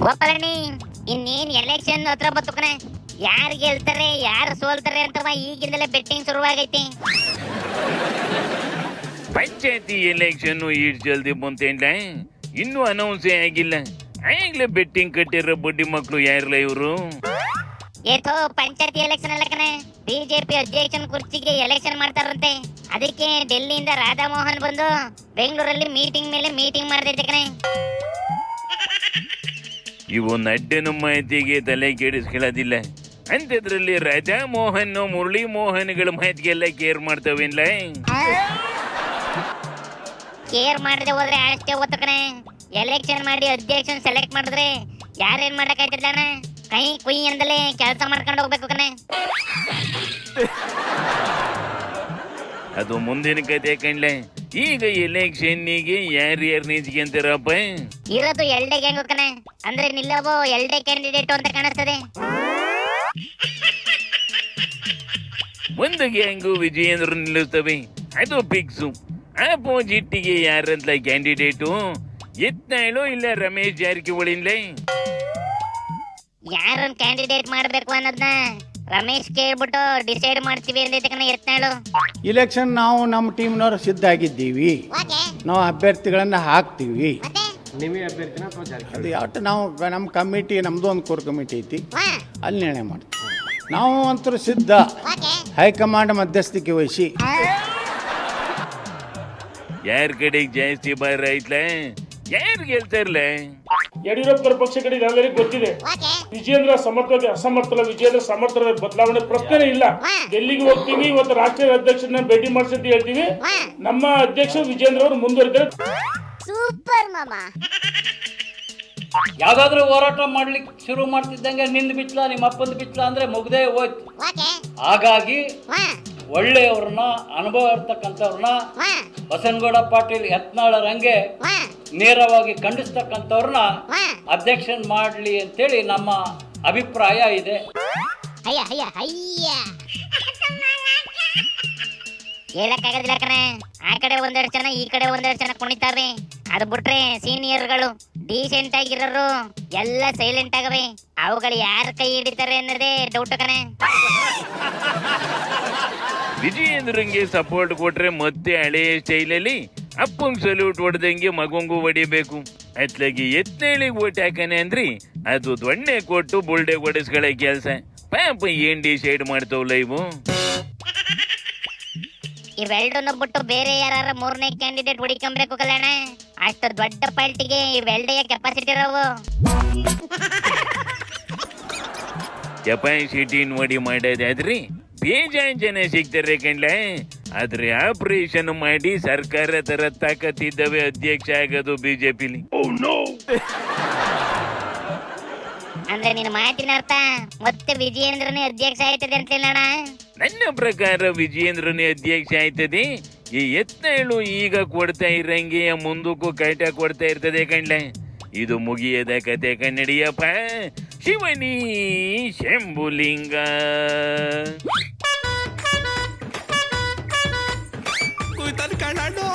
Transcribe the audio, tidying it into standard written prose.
ಗೋಪಾಲಣ್ಣಿ ಇನ್ನೇನ್ ಎಲೆಕ್ಷನ್ ಹತ್ರ ಬಂತು ಕಣೆ. ಯಾರು ಗೆಲ್ತಾರೆ ಯಾರು ಸೋಲ್ತಾರೆ ಅಂತ ಈಗಿಂದಲೇ ಬೆಟ್ಟಿಂಗ್ ಶುರುವಾಗೈತಿ. ಪಂಚಾಯತಿ ಎಲೆಕ್ಷನ್ ಇಷ್ಟು ಜಲ್ದಿ ಬಂತೇನ್ಲ, ಇನ್ನೂ ಅನೌನ್ಸೇ ಆಗಿಲ್ಲ. ಆಗ್ಲೇ ಬೆಟ್ಟಿಂಗ್ ಕಟ್ಟಿರೋ ಬಡ್ಡಿ ಮಕ್ಕಳು ಯಾರಲ್ಲ ಇವರು? ಏತೋ ಪಂಚಾಯತಿ ಎಲೆಕ್ಷನ್ ಅಲ್ಲ ಕಣೆ, ಬಿಜೆಪಿ ಅಧ್ಯಕ್ಷನ ಕುರ್ಚಿಗೆ ಎಲೆಕ್ಷನ್ ಮಾಡ್ತಾರಂತೆ. ಅದಕ್ಕೆ ಡೆಲ್ಲಿಯಿಂದ ರಾಧಾ ಮೋಹನ್ ಬಂದು ಬೆಂಗಳೂರಲ್ಲಿ ಮೀಟಿಂಗ್ ಮೇಲೆ ಮೀಟಿಂಗ್ ಮಾಡ್ತೈತೆ ಕಣೆ. ಇವು ನಡ್ಡನ ಮಾಹಿತಿಗೆ ತಲೆ ಕೆಡಿಸ್ಕೊಳ್ಳೋದಿಲ್ಲ. ಅಂಥದ್ರಲ್ಲಿ ರಾಧಾ ಮೋಹನ್ ಮುರಳಿ ಮೋಹನ್ಗಳ ಮಾಹಿತಿಗೆಲ್ಲ ಕೇರ್ ಮಾಡ್ತಾವೇನ್ಲ? ಕೇರ್ ಮಾಡದೆ ಹೋದ್ರೆ ಅಷ್ಟೇ ಗೊತ್ತ ಕಣೆ. ಎಲೆಕ್ಷನ್ ಮಾಡಿ ಅಧ್ಯಕ್ಷನ್ ಸೆಲೆಕ್ಟ್ ಮಾಡಿದ್ರೆ ಯಾರೇನ್ ಮಾಡಕ್ಕಾಯ್ತಿಲ್ಲ, ಕೈ ಕುಯ್ ಅಂದಲೇ ಕೆಲಸ ಮಾಡ್ಕೊಂಡು ಹೋಗ್ಬೇಕು ಕಣೆ. ಅದು ಮುಂದಿನ ಕತೆ ಕಣ್ಲೆ. ಈಗ ಎಲೆಕ್ಷನ್ನಿಗೆ ಯಾರ್ಯಾರು ನಿಂತ್ಕೊಂತಾರಪ್ಪ? ಇರೋದು ಎಲ್ಡೆ ಗ್ಯಾಂಗ್ ಕಣೆ. ಅಂದ್ರೆ ನಿಲ್ಲವೋ ಎಲ್ಡೆ ಕ್ಯಾಂಡಿಡೇಟ್ ಅಂತ ಕಾಣಿಸ್ತದೆ. ಒಂದು ಗ್ಯಾಂಗು ವಿಜಯೇಂದ್ರ ನಿಲ್ಲಿಸ್ತವೆ, ಅದು ಫಿಕ್ಸು. ಆಪೋಸಿಟ್ಗೆ ಯಾರಂತ ಕ್ಯಾಂಡಿಡೇಟು? ಯತ್ನಾಳು ಇಲ್ಲ ರಮೇಶ್ ಜಾರಕಿಹೊಳಿನ್ಲೇ? ಯಾರನ್ನ ಕ್ಯಾಂಡಿಡೇಟ್ ಮಾಡ್ಬೇಕು ಅನ್ನೋದನ್ನ ರಮೇಶ್ ಕೇಳ್ಬಿಟ್ಟು ಡಿಸೈಡ್ ಮಾಡ್ತೀವಿ ಅಂದೈತೆ ಕಣ ಯತ್ನಾಳು. ಇಲೆಕ್ಷನ್ ನಾವು ನಮ್ಮ ಟೀಮ್ನವ್ರು ಸಿದ್ಧ ಆಗಿದ್ದೀವಿ. ನಾವು ಅಭ್ಯರ್ಥಿಗಳನ್ನ ಹಾಕ್ತೀವಿ. ಅದು ಯಾವತ್ತು ನಾವು ನಮ್ಮ ಕಮಿಟಿ, ನಮ್ದು ಒಂದು ಕೋರ್ ಕಮಿಟಿ ಐತಿ, ಅಲ್ಲಿ ನಿರ್ಣಯ ಮಾಡ್ತೀವಿ. ನಾವು ಅಂತೂ ಸಿದ್ಧ. ಹೈಕಮಾಂಡ್ ಮಧ್ಯಸ್ಥಿಕೆ ವಹಿಸಿ ಯಾರ ಕಡೆಗೆ ಜಾಸ್ತಿ ಬಾರ ಐತ್ಲ, ಯಾರು ಗೆಲ್ತಾರಲ್ಲ? ಯಡಿಯೂರಪ್ಪರ ಪಕ್ಷ ಕಡೆ ಎಲ್ಲರಿಗೂ ಗೊತ್ತಿದೆ. ವಿಜೇಂದ್ರ ಸಮರ್ಥವಾಗಿ ಅಸಮರ್ಥಲ, ವಿಜೇಂದ್ರ ಸಮರ್ಥರ ಬದಲಾವಣೆ ಪ್ರಶ್ನೆ ಇಲ್ಲ. ಡೆಲ್ಲಿಗೆ ಹೋಗ್ತೀವಿ, ಇವತ್ತು ರಾಷ್ಟ್ರೀಯ ಅಧ್ಯಕ್ಷರನ್ನ ಭೇಟಿ ಮಾಡಿಸಿ ಅಂತ ಹೇಳ್ತೀವಿ. ನಮ್ಮ ಅಧ್ಯಕ್ಷ ವಿಜೇಂದ್ರ ಅವರು ಮುಂದುವರಿತಾರೆ. ಸೂಪರ್ ಮಾಮಾ. ಯಾವ್ದಾದ್ರು ಹೋರಾಟ ಮಾಡ್ಲಿಕ್ಕೆ ಶುರು ಮಾಡ್ತಿದ್ದಂಗೆ ನಿಂದ ಬಿಚ್ಚಲ ನಿಮ್ಮ ಅಪ್ಪಂದ ಬಿಚ್ಚಲ ಅಂದ್ರೆ ಮುಗ್ದೇ ಹೋಯ್ತು. ಹಾಗಾಗಿ ಒಳ್ಳೆಯವ್ರನ್ನ, ಅನುಭವ ಇರ್ತಕ್ಕಂಥವ್ರನ್ನ, ಬಸನಗೌಡ ಪಾಟೀಲ್ ಯತ್ನಾಳರಂಗೆ ನೇರವಾಗಿ ಖಂಡಿಸ್ತಕ್ಕಂಥವ್ರನ್ನ ಅಧ್ಯಕ್ಷನ್ ಮಾಡ್ಲಿ ಅಂತೇಳಿ ನಮ್ಮ ಅಭಿಪ್ರಾಯ ಇದೆ. ಹೇಳಕ್ಕಾಗದಿಲ್ಲ ಕಣೆ. ಆ ಕಡೆ ಒಂದೆರಡು ಜನ, ಈ ಕಡೆ ಒಂದೆರಡು ಜನ ಕುಣಿತಾರ್ರಿ. ಅದು ಬಿಟ್ರೆ ಸೀನಿಯರ್ಗಳು ಡೀಸೆಂಟ್ ಆಗಿರೋರು ಎಲ್ಲ ಸೈಲೆಂಟ್ ಆಗವೆ. ಅವುಗಳು ಯಾರ ಕೈ ಹಿಡಿತಾರೆ ಅನ್ನೋದೇ ಡೌಟ್ ಕಣೆ. ವಿಜಯೇಂದ್ರಂಗೆ ಸಪೋರ್ಟ್ ಕೊಟ್ರೆ ಮತ್ತೆ ಹಳೆಯ ಸ್ಟೈಲಲ್ಲಿ ಅಪ್ಪಂಗ್ ಸಲ್ಯೂಟ್ ಹೊಡೆದಂಗೆ ಮಗಂಗೂ ಹೊಡಿಬೇಕು. ಅತ್ಲಾಗಿ ಯತ್ನಾಳಿಗೆ ಓಟ್ ಹಾಕನೆ ಅಂದ್ರಿ ಅದು ದೊಣ್ಣೆ ಕೊಟ್ಟು ಬುಲ್ಡೆ ಹೊಡೆಸ್ಕೊಳ್ಳೋ ಕೆಲಸ. ಪಾಪ ಏನ್ ಡಿಸೈಡ್ ಮಾಡ್ತಾವಲ್ಲ ಇವು? ಇವೆರಡನ್ನ ಬಿಟ್ಟು ಬೇರೆ ಯಾರ ಮೂರನೇ ಕ್ಯಾಂಡಿಡೇಟ್ ಹುಡುಕೊಂಬೇಕು ಕಲ್ಯಾಣ. ಅಷ್ಟು ದೊಡ್ಡ ಪಾರ್ಟಿಗೆ ಇವೆರಡೆಯ ಕೆಪಾಸಿಟಿ ಇರೋವು. ಕೆಪಾಸಿಟಿ ನೋಡಿ ಮಾಡೋದಾದ್ರಿ ಬೇಜಾನ್ ಜನ ಸಿಗ್ತಾರೆ ಕಣ್ಲ. ಆದ್ರೆ ಆಪರೇಷನ್ ಮಾಡಿ ಸರ್ಕಾರ ತರ ತಾಕತ್ತಿದ್ದವೆ ಅಧ್ಯಕ್ಷ ಆಗೋದು ಬಿಜೆಪಿಲಿ. ಅಂದ್ರೆ ನಿನ್ನ ಮಾತಿನ ಅರ್ಥ ಮತ್ತೆ ವಿಜಯೇಂದ್ರನೇ ಅಧ್ಯಕ್ಷ ಆಯ್ತದೆ ಅಂತೇಳಣ? ನನ್ನ ಪ್ರಕಾರ ವಿಜಯೇಂದ್ರನೇ ಅಧ್ಯಕ್ಷ ಆಯ್ತದೆ. ಈ ಯತ್ನಾಳು ಈಗ ಕೊಡ್ತಾ ಇರಂಗೆ ಮುಂದಕ್ಕೂ ಕಾಟ ಕೊಡ್ತಾ ಇರ್ತದೆ ಕಣ್ಲ. ಇದು ಮುಗಿಯದ ಕತೆ ಕನ್ನಡಿಯಪ್ಪ. ಶಿವನಿ ಶಂಭುಲಿಂಗ. Cuidado, Carnado!